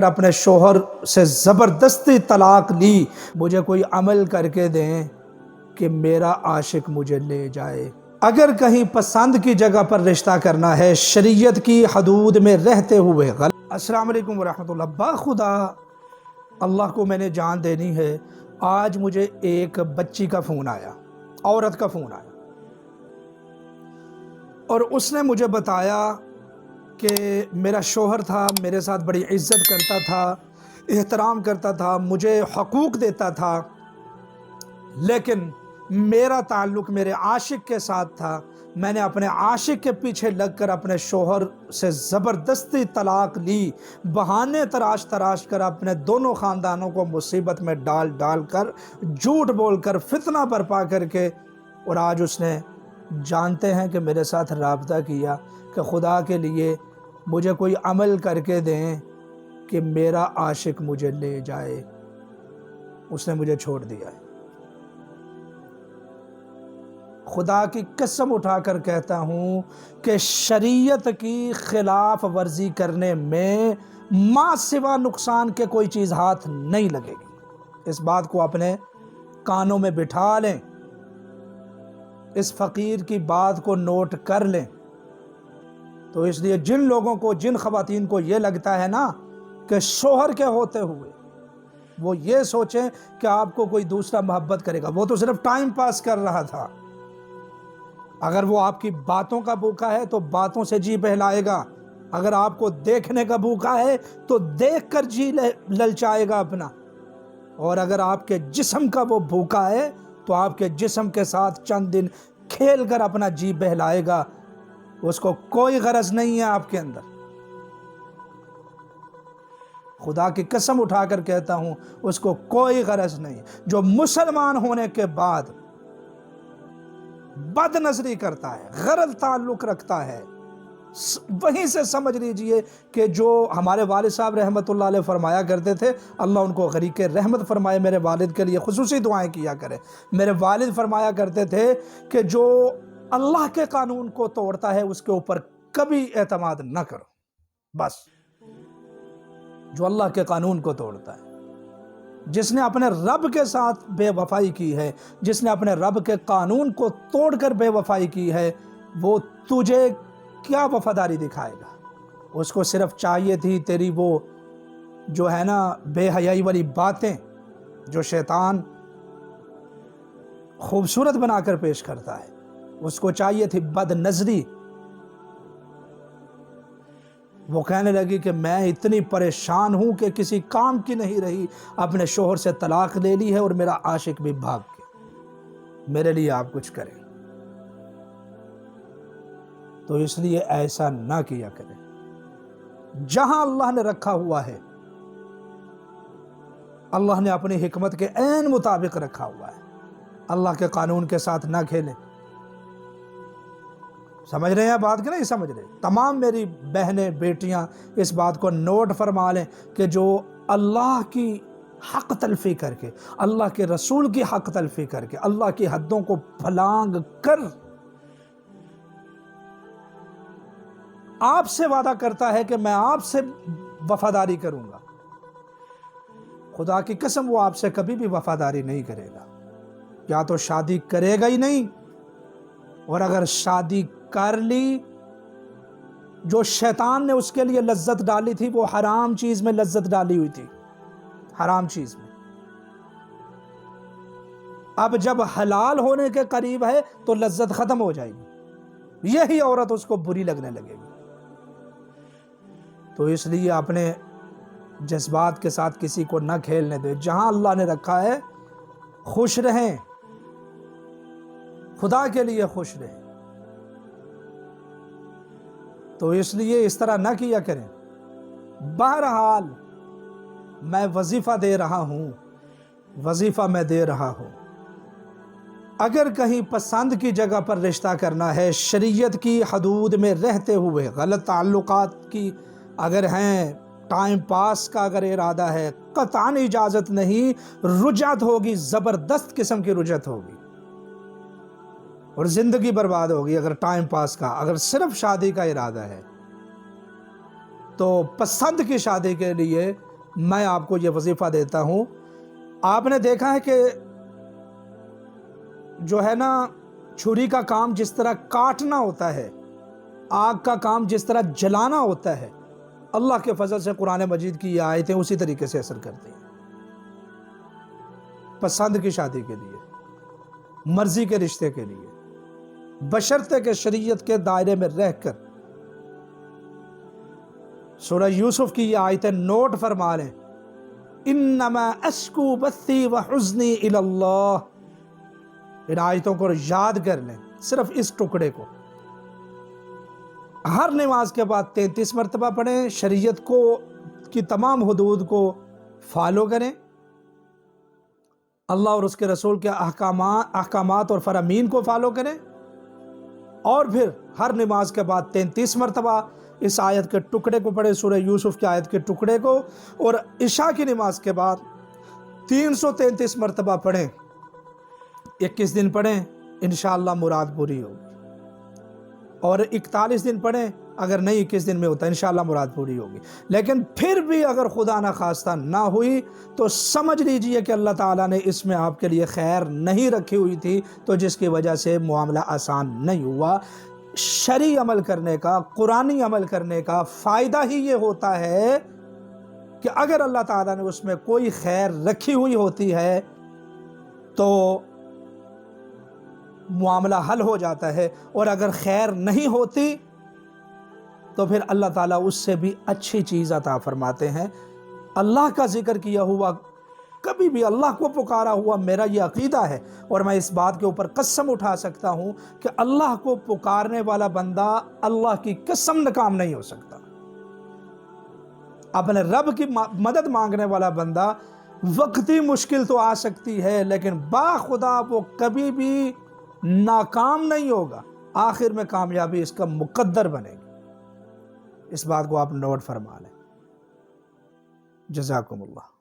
اپنے شوہر سے زبردستی طلاق لی، مجھے کوئی عمل کر کے دیں کہ میرا عاشق مجھے لے جائے۔ اگر کہیں پسند کی جگہ پر رشتہ کرنا ہے شریعت کی حدود میں رہتے ہوئے السلام علیکم ورحمۃ اللہ۔ باخدا اللہ کو میں نے جان دینی ہے، آج مجھے ایک بچی کا فون آیا، عورت کا فون آیا، اور اس نے مجھے بتایا کہ میرا شوہر تھا، میرے ساتھ بڑی عزت کرتا تھا، احترام کرتا تھا، مجھے حقوق دیتا تھا، لیکن میرا تعلق میرے عاشق کے ساتھ تھا۔ میں نے اپنے عاشق کے پیچھے لگ کر اپنے شوہر سے زبردستی طلاق لی، بہانے تراش کر اپنے دونوں خاندانوں کو مصیبت میں ڈال کر، جھوٹ بول کر، فتنہ برپا کر کے، اور آج اس نے جانتے ہیں کہ میرے ساتھ رابطہ کیا کہ خدا کے لیے مجھے کوئی عمل کر کے دیں کہ میرا عاشق مجھے لے جائے۔ اس نے مجھے چھوڑ دیا ہے۔ خدا کی قسم اٹھا کر کہتا ہوں کہ شریعت کی خلاف ورزی کرنے میں ماں سوا نقصان کے کوئی چیز ہاتھ نہیں لگے گی۔ اس بات کو اپنے کانوں میں بٹھا لیں، اس فقیر کی بات کو نوٹ کر لیں۔ تو اس لیے جن لوگوں کو، جن خواتین کو یہ لگتا ہے نا کہ شوہر کے ہوتے ہوئے وہ یہ سوچیں کہ آپ کو کوئی دوسرا محبت کرے گا، وہ تو صرف ٹائم پاس کر رہا تھا۔ اگر وہ آپ کی باتوں کا بھوکا ہے تو باتوں سے جی بہلائے گا، اگر آپ کو دیکھنے کا بھوکا ہے تو دیکھ کر جی للچائے گا اپنا، اور اگر آپ کے جسم کا وہ بھوکا ہے تو آپ کے جسم کے ساتھ چند دن کھیل کر اپنا جی بہلائے گا۔ اس کو کوئی غرض نہیں ہے آپ کے اندر۔ خدا کی قسم اٹھا کر کہتا ہوں، اس کو کوئی غرض نہیں۔ جو مسلمان ہونے کے بعد بد نظری کرتا ہے، غلط تعلق رکھتا ہے، وہیں سے سمجھ لیجئے کہ جو ہمارے والد صاحب رحمت اللہ علیہ فرمایا کرتے تھے، اللہ ان کو غریق رحمت فرمائے، میرے والد کے لیے خصوصی دعائیں کیا کرے۔ میرے والد فرمایا کرتے تھے کہ جو اللہ کے قانون کو توڑتا ہے اس کے اوپر کبھی اعتماد نہ کرو، بس۔ جو اللہ کے قانون کو توڑتا ہے، جس نے اپنے رب کے ساتھ بے وفائی کی ہے، جس نے اپنے رب کے قانون کو توڑ کر بے وفائی کی ہے، وہ تجھے کیا وفاداری دکھائے گا؟ اس کو صرف چاہیے تھی تیری وہ جو ہے نا بے حیائی والی باتیں جو شیطان خوبصورت بنا کر پیش کرتا ہے، اس کو چاہیے تھی بد نظری۔ وہ کہنے لگی کہ میں اتنی پریشان ہوں کہ کسی کام کی نہیں رہی، اپنے شوہر سے طلاق لے لی ہے اور میرا عاشق بھی بھاگ گیا، میرے لیے آپ کچھ کریں۔ تو اس لیے ایسا نہ کیا کریں۔ جہاں اللہ نے رکھا ہوا ہے، اللہ نے اپنی حکمت کے عین مطابق رکھا ہوا ہے، اللہ کے قانون کے ساتھ نہ کھیلیں۔ سمجھ رہے ہیں بات کہ نہیں سمجھ رہے؟ تمام میری بہنیں، بیٹیاں اس بات کو نوٹ فرما لیں کہ جو اللہ کی حق تلفی کر کے، اللہ کے رسول کی حق تلفی کر کے، اللہ کی حدوں کو پھلانگ کر آپ سے وعدہ کرتا ہے کہ میں آپ سے وفاداری کروں گا، خدا کی قسم وہ آپ سے کبھی بھی وفاداری نہیں کرے گا۔ یا تو شادی کرے گا ہی نہیں، اور اگر شادی کر لی، جو شیطان نے اس کے لیے لذت ڈالی تھی وہ حرام چیز میں لذت ڈالی ہوئی تھی، حرام چیز میں۔ اب جب حلال ہونے کے قریب ہے تو لذت ختم ہو جائے گی، یہی عورت اس کو بری لگنے لگے گی۔ تو اس لیے اپنے جذبات کے ساتھ کسی کو نہ کھیلنے دے۔ جہاں اللہ نے رکھا ہے خوش رہیں، خدا کے لیے خوش رہیں۔ تو اس لیے اس طرح نہ کیا کریں۔ بہرحال میں وظیفہ دے رہا ہوں، وظیفہ میں دے رہا ہوں۔ اگر کہیں پسند کی جگہ پر رشتہ کرنا ہے شریعت کی حدود میں رہتے ہوئے، غلط تعلقات کی اگر ہیں، ٹائم پاس کا اگر ارادہ ہے، قطعاً اجازت نہیں، رجعت ہوگی، زبردست قسم کی رجعت ہوگی، اور زندگی برباد ہوگی اگر ٹائم پاس کا، اگر صرف شادی کا ارادہ ہے تو پسند کی شادی کے لیے میں آپ کو یہ وظیفہ دیتا ہوں. آپ نے دیکھا ہے کہ جو ہے نا چھری کا کام جس طرح کاٹنا ہوتا ہے، آگ کا کام جس طرح جلانا ہوتا ہے، اللہ کے فضل سے قرآن مجید کی یہ آیتیں اسی طریقے سے اثر کرتی ہیں. پسند کی شادی کے لیے، مرضی کے رشتے کے لیے، بشرطے کہ شریعت کے دائرے میں رہ کر. سورہ یوسف کی یہ آیتیں نوٹ فرما لیں. انما اشکو بثی وحزنی الی اللہ. ان آیتوں کو یاد کر لیں، صرف اس ٹکڑے کو ہر نماز کے بعد 33 مرتبہ پڑھیں. شریعت کی تمام حدود کو فالو کریں، اللہ اور اس کے رسول کے احکامات اور فرامین کو فالو کریں، اور پھر ہر نماز کے بعد 33 مرتبہ اس آیت کے ٹکڑے کو پڑھیں، سورہ یوسف کی آیت کے ٹکڑے کو. اور عشاء کی نماز کے بعد 333 مرتبہ پڑھیں. 21 دن پڑھیں، انشاءاللہ مراد پوری ہوگی. اور 41 دن پڑھیں، اگر نہیں 21 دن میں ہوتا انشاءاللہ مراد پوری ہوگی. لیکن پھر بھی اگر خدا نخواستہ نہ ہوئی تو سمجھ لیجئے کہ اللہ تعالیٰ نے اس میں آپ کے لیے خیر نہیں رکھی ہوئی تھی، تو جس کی وجہ سے معاملہ آسان نہیں ہوا. شرعی عمل کرنے کا، قرآنی عمل کرنے کا فائدہ ہی یہ ہوتا ہے کہ اگر اللہ تعالیٰ نے اس میں کوئی خیر رکھی ہوئی ہوتی ہے تو معاملہ حل ہو جاتا ہے، اور اگر خیر نہیں ہوتی تو پھر اللہ تعالیٰ اس سے بھی اچھی چیز عطا فرماتے ہیں. اللہ کا ذکر کیا ہوا، کبھی بھی اللہ کو پکارا ہوا، میرا یہ عقیدہ ہے اور میں اس بات کے اوپر قسم اٹھا سکتا ہوں کہ اللہ کو پکارنے والا بندہ اللہ کی قسم ناکام نہیں ہو سکتا. اپنے رب کی مدد مانگنے والا بندہ وقتی مشکل تو آ سکتی ہے لیکن باخدا وہ کبھی بھی ناکام نہیں ہوگا، آخر میں کامیابی اس کا مقدر بنے گی. اس بات کو آپ نوٹ فرما لیں. جزاکم اللہ.